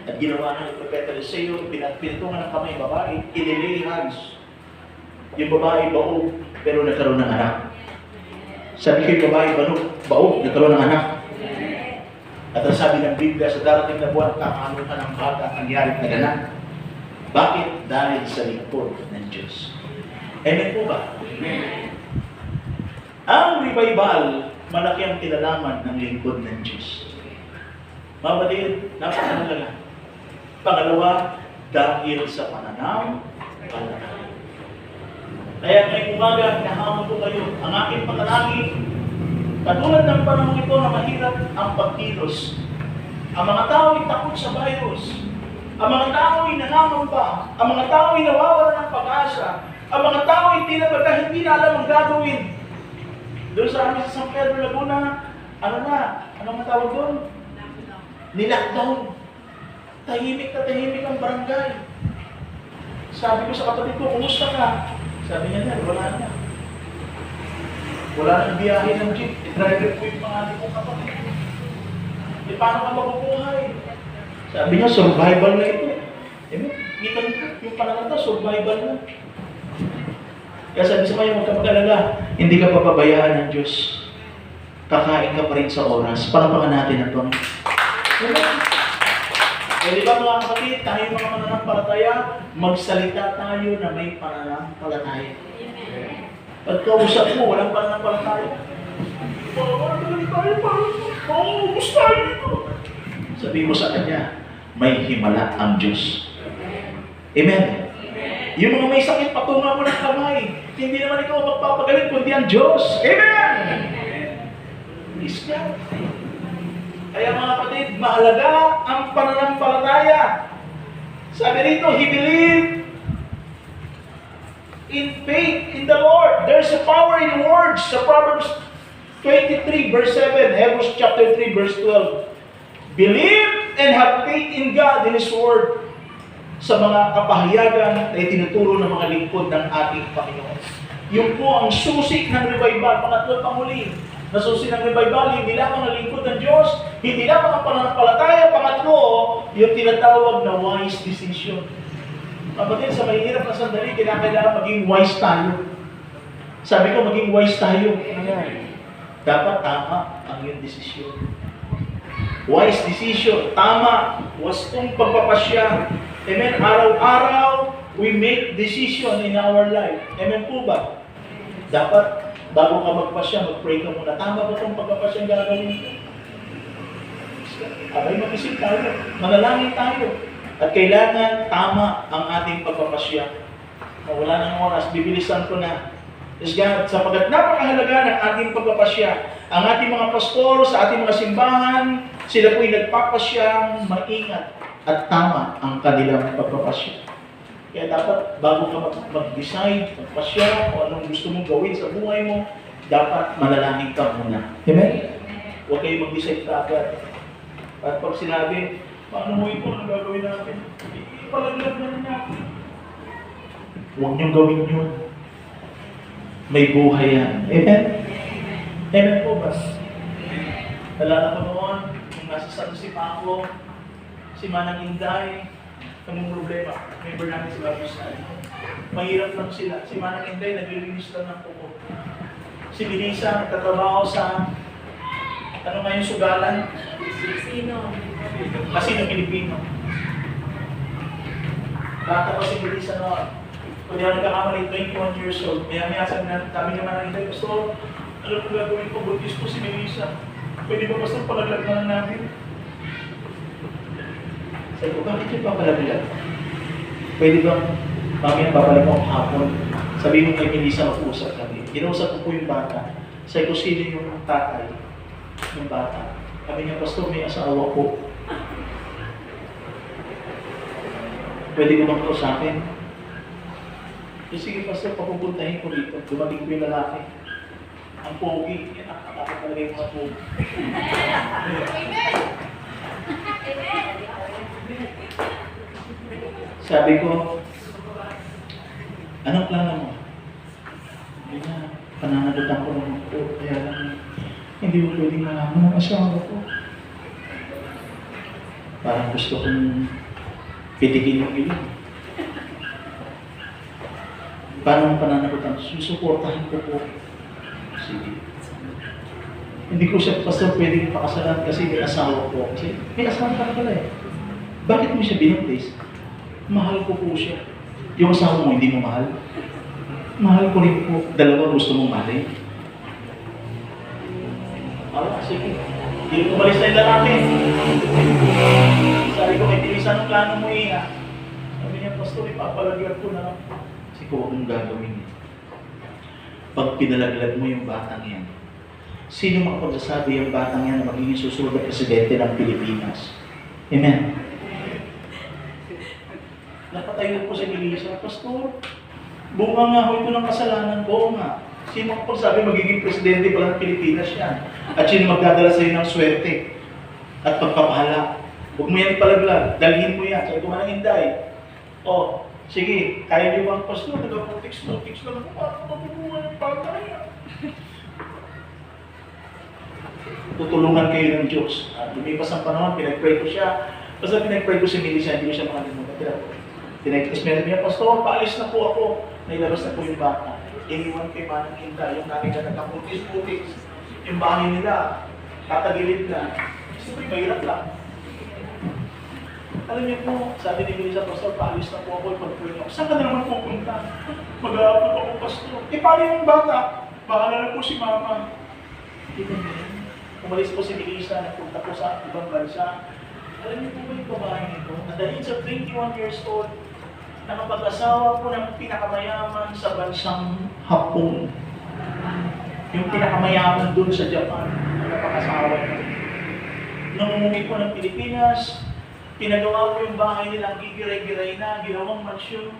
At ginawa na ng Propeta Eliseo, pinatungan ng kamay babae, ililay hands. Yung babae baog, pero nagkaroon ng anak. Sabi ko yung babae baog, nagkaroon ng anak. At ang sabi ng Biblia, sa darating na buwan, kakaano ka ng bata ang nangyari na ganan. Bakit? Dahil sa lingkod ng Diyos. Amen po ba? Amen. Ang revival, malaki ang kinalaman ng lingkod ng Diyos. Mabalid, napakalaga. Pangalawa, dahil sa pananampalataya. Kaya may umaga, nahamon ko kayo. Ang aking panalangin, katulad ng panahon ito na mahirap ang pagkilos. Ang mga tao ay takot sa virus. Ang mga tao ay nangangamba. Ang mga tao ay nawawala ng pag-asa. Ang mga tao ay hindi na alam ang gagawin. Doon sa amin sa San Pedro, Laguna, anong tawag doon? Nilockdown. Tahimik na tahimik ang barangay. Sabi ko sa kapatid ko, kumusta ka? Sabi niya, wala na. Wala nang biyahe ng jeep. I-driver ko yung pangalan kong kapatid. Paano ka mabubuhay? Sabi niya, survival na ito. Kita niyo, yung pangalan na, survival na. Kaya sabi sa kayo, huwag ka mag-alala, hindi ka papabayaan ng Diyos. Kakain ka pa rin sa oras. Palapakan natin ang Panginoon. Eh, di ba mga kapatid, tayo mga mananampalataya, magsalita tayo na may pananampalataya. Pagkausap mo, walang pananampalataya. Sabi mo sa kanya, may himala ang Diyos. Amen. Yung mga may sakit, patunga mo ng kamay. Hindi naman ikaw magpapagaling, kundi ang Diyos. Amen. Please God. Kaya mga kapatid, mahalaga ang pananampalataya. Sabi rito, he believed in faith in the Lord. There's a power in words. Sa Proverbs 23 verse 7, Hebrews chapter 3 verse 12. Believe and have faith in God, in His Word. Sa mga kapahayagan na itinuturo ng mga lingkod ng ating Panginoon. Yung po ang susi ng revival, pangatlo panghuli. Nasusi ng revival, hindi lamang ang lingkod ng Diyos, hindi lamang ang pananampalataya, pangatlo, yung tinatawag na wise decision. Kapatid, sa mahirap na sandali, kailangan maging wise tayo. Sabi ko, maging wise tayo. Dapat tama ang iyong desisyon. Wise decision, tama, wastong pagpapasya. Amen, araw-araw, we make decision in our life. Amen po ba? Dapat, bago ka magpasya, mag-pray ka muna. Tama ba itong pagpapasya gagawin ko? Abay, mag-isip tayo. Manalangin tayo. At kailangan tama ang ating pagpapasya. Wala ng oras, bibilisan ko na. Yes, God, sapagkat napakahalaga ng ating pagpapasya. Ang ating mga pastor sa ating mga simbahan, sila po'y nagpapasyang maingat at tama ang kanilang pagpapasya. Kaya dapat bago ka mag-decide, magpasya, o anong gusto mong gawin sa buhay mo, dapat manalangin ka muna. Amen? Huwag kayo mag-decide ka agad. At pag sinabi, paano mo ito, ano gagawin natin? Ipalaglag na natin. Huwag niyong gawin yun. May buhay yan. Amen? Amen po ba? Nalala ko noon, kung nasa San Jose pa ako, si Manang Inday, anong problema? Member namin si Bagus na. Mahirap lang sila. Si Manang Inday, naglilinis lang ng kuko. Si Binisa, nagtatrabaho sa, ano nga yung sugalan? Casino Pilipino. Bata pa si Binisa noon. Kung yan nagkakamali, 21 years old. Maya sabi namin ni Manang Inday, Pastor, alam ko gagawin ko, buntis ko si Binisa. Pwede ba basta palaglag na lang namin? Sabi ko, bakit yung papalaglag? Pwede bang mamaya babalik ako hapon? Sabi mo kay Melissa, mag-usap kami. Ginausap ko po yung bata. Sabi ko, sino yung tatay ng bata? Sabi niya, Pastor, may asawa po. Pwede ko bang kausapin? Sige, Pastor, papupuntahin ko dito. Dumating ko yung lalaki. Ang pogi. Yan, nakakatawa talaga yung mga pogi. Sabi ko, Anong plano mo? Hindi na, pananagutan ko naman po. Kaya lang, hindi mo pwedeng malaman ng asawa ko. Parang gusto kong pitikin yung ilong. Paano ang pananagutan? Susuportahan ko po. Sige. Hindi ko siya pastor pwedeng pakasalan kasi may asawa po. Kasi may asawa ka pala eh. Bakit mo siya binaptis? Mahal ko po siya. Yung asawa mo hindi mo mahal? Mahal ko rin po. Dalawa gusto mong mahalin. Sige. Hindi ko umalis na yung lalaki. Sabi ko, may tinis anong plano mo iya? Sabi niya, pastor, ipapalaglag ko na lang. Kasi kung akong gagawin niya. Pag pinalaglag mo yung batang yan, sino makapagsasabi yung batang yan na magiging susunod na presidente ng Pilipinas? Amen. Napatayo po si Melissa, pastor, bunga nga ho ito ng kasalanan ko nga. Sino makapagsabi magiging presidente pala ng Pilipinas yan? At sino magdadala sa'yo ng swerte at pagpapahala? Huwag mo yan ipalaglag, dalhin mo yan. Sabi ko nga ng Inday, oh, sige, kaya niyo bang pastor, nag-protix lang ako, paano mabubuhay ng bata yan? Tutulungan kayo ng Diyos. Lumipas ang panahon, pinag-pray ko siya. Basta pinag-pray ko si Melissa, hindi ko siya makalimutan. Pinag-explain niya, pastor, paalis na po ako. Nailabas na po yung bata. Iniwan kay Manang Inda, yung nakita nagkaputis-putis. Yung bahay nila, tatagilid na. Siyempre, mahirap lang. Alam niyo po, sabi ni Melissa, pastor, paalis na po ako, ipag-pray niyo. Saan ka na naman pupunta? Mag-aabot ako, pastor. Paano yung bata? Bahala na po si mama. Umalis po si Melissa, nagpunta po sa ibang bansa. Alam niyo po ba yung babae nito? At the age of 21 years old, nakapag-asawa po ng pinakamayaman sa bansang Hapon. Yung pinakamayaman doon sa Japan, nakapag-asawa niya. Nung umuwi po ng Pilipinas, pinagawa po yung bahay nilang gigiray-giray na, ginawang mansyon.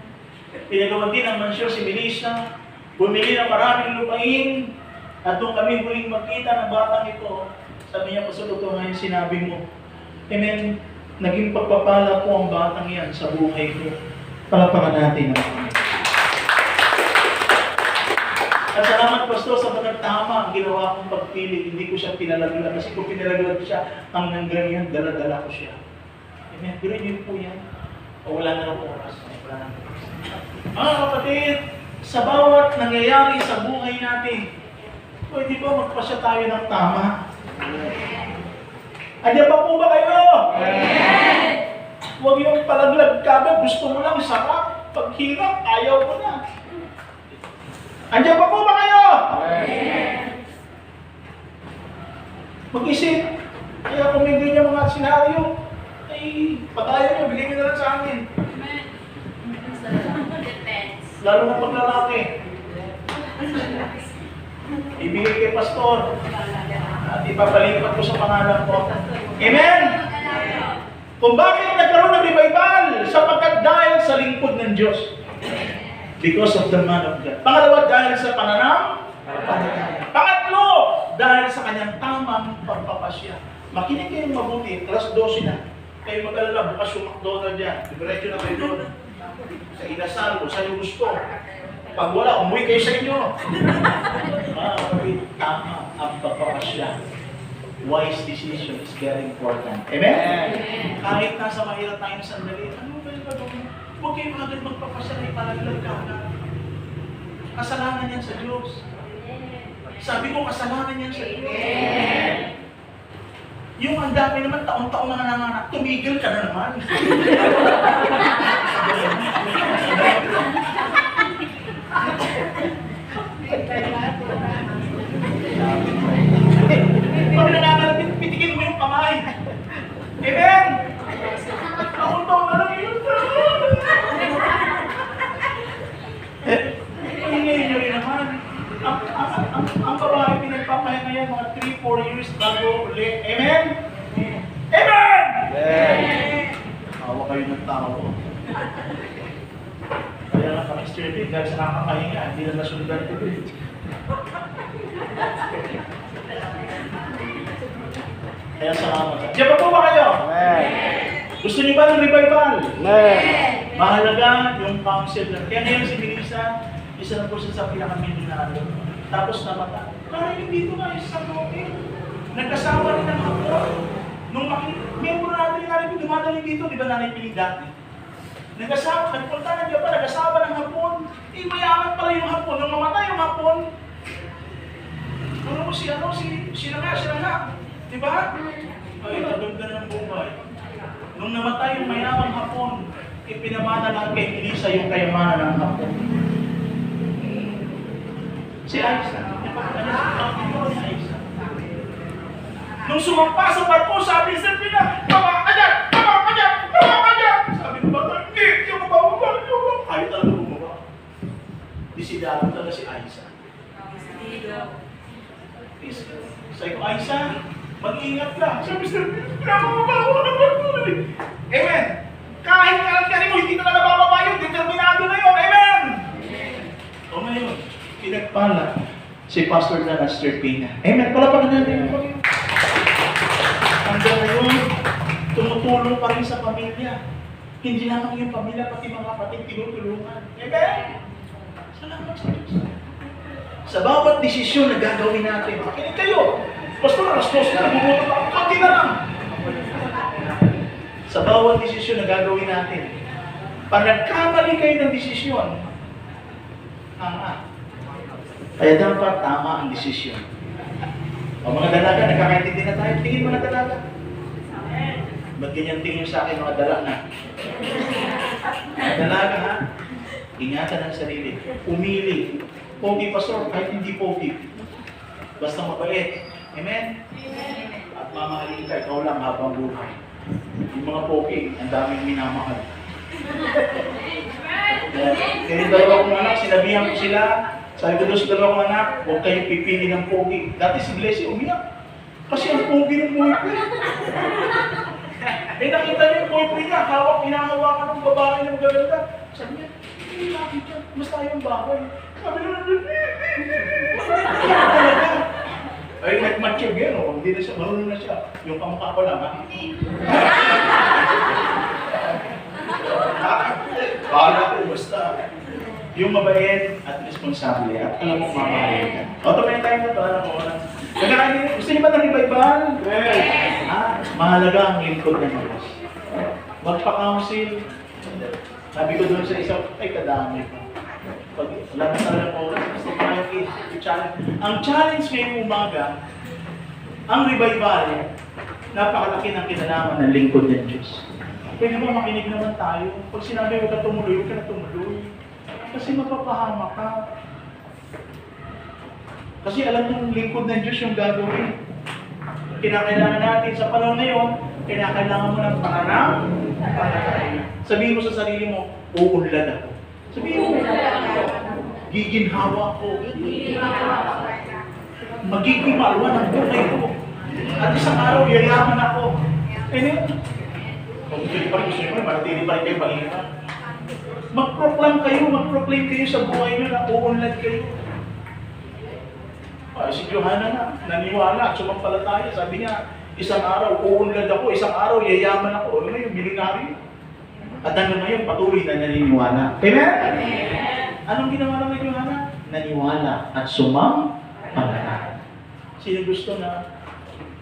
Pinagawa din ang mansyon si Melissa, bumili ng maraming lupain, at doon kami huling magkita ng batang ito. Sabi niya, pastor, ito nga yung sinabi mo. Amen. Naging pagpapala po ang batang yan sa buhay ko. Palapakan natin ang Panginoon. At salamat, pastor, sa pagkatama ang ginawa kong pagpili. Hindi ko siya pinalaglag. Kasi kung pinalaglag siya, hanggang ganyan, dala-dala ko siya. Amen. Pero yun po yan. O wala na lang oras. Wala na lang oras. Mga kapatid, sa bawat nangyayari sa buhay natin, pwede ba magpasya tayo ng tama? Andiyan pa po ba kayo? Amen! Huwag yung palaglag ka ba, gusto mo lang sarap. Pag hirap, ayaw mo na. Andiyan pa po ba kayo? Amen! Mag-isip. Kaya kung may ganyan mga senaryo, ay patayo nyo, bigyan nyo na lang sa amin. Amen. Lalo na pag lalaki. Ibigay kay pastor. At ipapalipat ko sa pangalan ko. Amen! Kung bakit nagkaroon ng revival? Sapagkat dahil sa lingkod ng Diyos. Because of the man of God. Pangalawa, dahil sa pananampalataya. Pangatlo, dahil sa kanyang tamang pagpapasya. Makinig kayong mabuti, alas 12 na. Kayo mag-alala, bukas yung McDonald's yan. Diretso na kayo doon. Sa inasal, kung saan yung gusto. Pag wala, umuwi kayo sa inyo. Tama ang pagpapasya. Wise decision is very important. Amen? Kahit nasa mahirap tayong sandali, ano ba yung gagawin? Huwag kayo agad magpapasya na ipalaglag ka na. Kasalanan yan sa Diyos. Sabi ko, kasalanan yan sa Diyos. Yung ang dami naman, taon-taon na nanganganak, tumigil ka na naman. Pag nanganganak, pitikin mo yung kamay. Amen? Taon-taon na lang yun. Pahingay nyo rin naman. Ang babae pinagpapaya ngayon mga 3-4 years bago ulit. Amen? Amen! Amen! Tawa kayo ng tao. Kaya nga kami straight dahil sa nakakahinga, hindi na nasundan ko rin. Kaya salamat. Diyan pa po ba kayo? Amen! Gusto niyo ba ng revival? Amen! Mahalaga yung counselor. Kaya ngayon si Melissa, isa na po siya sa pinaka-milionaryo. Tapos namata. Karating dito nga, isa sa Philippines. Nagkasama rin ng hapon. Nung miyembro natin yung nanay dumadaling dito, di ba nanay Pili dati? Nagkasama, nagpunta na Japan, nagkasama ng hapon. Eh, mayaman pala yung hapon. Nung mamatay yung hapon, ano mo sila nga. Di ba? Ay, naganda ng buhay. Nung namatay yung mayamang hapon, ipinamana lang kay Elisa yung kayamanan ng hapon. Si Aiza. Nung sumampa sa barko, sabi sa Pina, Papa ka dyan! Sabi ko ba, hindi ako bababa. Ayaw talaga bumaba. Disidalo talaga si Aiza. Sabi ko, Aiza, mag-iingat ka. Sabi sa Pina, pinabababa ng barko. Amen! Kahit kalat-karin mo, hindi ka na nabababa yun. Determinado na yun. Amen! O ngayon, pinagpala si Pastor Danaster Pina. Amen. Palapagan natin yung Panginoon. Hanggang ngayon, tumutulong pa rin sa pamilya. Hindi lang yung pamilya, pati mga kapatid, tinutulungan. Amen. Salamat sa Diyos. Sa bawat desisyon na gagawin natin, makinig kayo. Pastor, alas-dos na, bumutot ako. Kunti na lang. Sa bawat desisyon na gagawin natin, pag nagkamali kayo ng desisyon, kaya dapat tama ang desisyon. O mga dalaga, nagkakaintindi na tayo. Tingin mga dalaga. Ba't ganyan tingin sa akin mga dalaga na? Mga dalaga ha? Ingatan ang sarili. Umili. Pogi pastor, kahit hindi pogi. Basta mabait. Amen? At mamahalin ka, ikaw lang habang buhay. Yung mga pogi, ang daming minamahal. Kaya yung dalawa kong anak, sinabihan ko sila, sabi ko doon sa dalawa kong anak, huwag kayong pipili ng pogi. Dati si Blessy umiyak. Kasi ang pogi ng boyfriend. Eh nakita niyo yung boyfriend niya, hinahawakan ng babae na magaganda. Sabi niya, hindi nakit yan, mas tayong baboy. Sabi niya, ay, nag-mature yan, o. Hindi na siya, marunong na siya. Yung kamukha ko lang, ha? Kala ko, basta. Yung mabait at responsable at alam mo mamahalin ka. O, tumayin tayo na ito, alam mo. Gusto niyo ba ng revival? Yes! Mahalaga ang lingkod ng Diyos. Magpa-council. Sabi ko doon sa isa, ay kadami pa. Pag wala na talagang oras, gusto tayo i-challenge. Ang challenge ngayong umaga, ang revival, napakalaki ng kinalaman ng lingkod ng Diyos. Pwede ba makinig naman tayo? Pag sinabi huwag ka tumuloy, huwag ka na tumuloy. Kasi mapapahama ka. Kasi alam ng lingkod ng Diyos yung gagawin. Kinakailangan natin sa panahon na yun, kinakailangan mo ng pananampalataya. Sabihin mo sa sarili mo, uunlad ako. Sabihin mo, giginhawa ko. Magiging malwan ang buhay ko. At isang araw, yayaman ako. Kaya kung gusto pa rin, gusto nyo, manatili pa rin kayo mahirap. Mag-proclaim kayo sa buhay nyo na uunlad kayo. Si Johanna na, naniwala, sumampalataya. Sabi niya, isang araw, uunlad ako, isang araw, yayaman ako. Ano yung milinari? At hanggang ngayon, patuloy na naniniwala. Amen? Anong ginawa naman ni Johanna? Naniwala at sumampalataya. Sino gusto na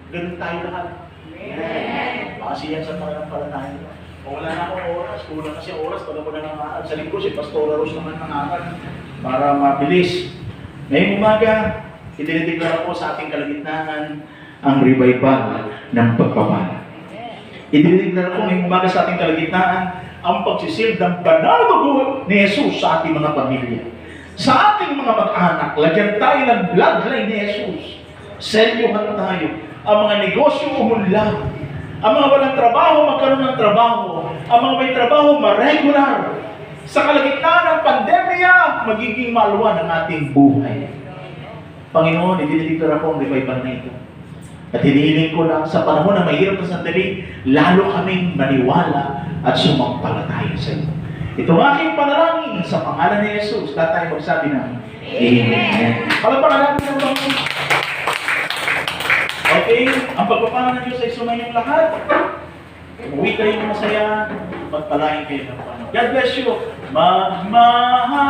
ganun tayo lahat? Amen. Kasi yan sa pananampalataya. Kung wala na akong oras, kulang kasi oras, pag ako na nangaral. Sa linggo, si Pastor Rose naman nangaral para mabilis. Ngayong umaga, idinideklara ko sa ating kalagitnaan ang revival ng pagpapala. Idinideklara ko ngayong umaga sa ating kalagitnaan ang pagsisil ng banal na dugo ni Jesus sa ating mga pamilya. Sa ating mga mag-anak, lagyan tayo ng bloodline ni Jesus. Selyohan tayo. Ang mga negosyo umunlad. Ang mga walang trabaho, magkaroon ng trabaho. Ang mga may trabaho, ma-regular. Sa kalagitnaan ng pandemya, magiging maluwan ang ating buhay. Panginoon, idinideklara ko ang revival na ito. At hinihiling ko na sa panahon na mahirap na sandali, lalo kaming maniwala at sumampalataya sa iyo. Ito ang aking panalangin sa pangalan ni Jesus. Lahat tayo magsabi ng Amen. Palapakan natin ang Panginoon. Okay, ang pagpapala ng Diyos ay sumayong lahat. Umuwi kayo masaya, magpalain kayo ng Panginoon. God bless you. Magmahal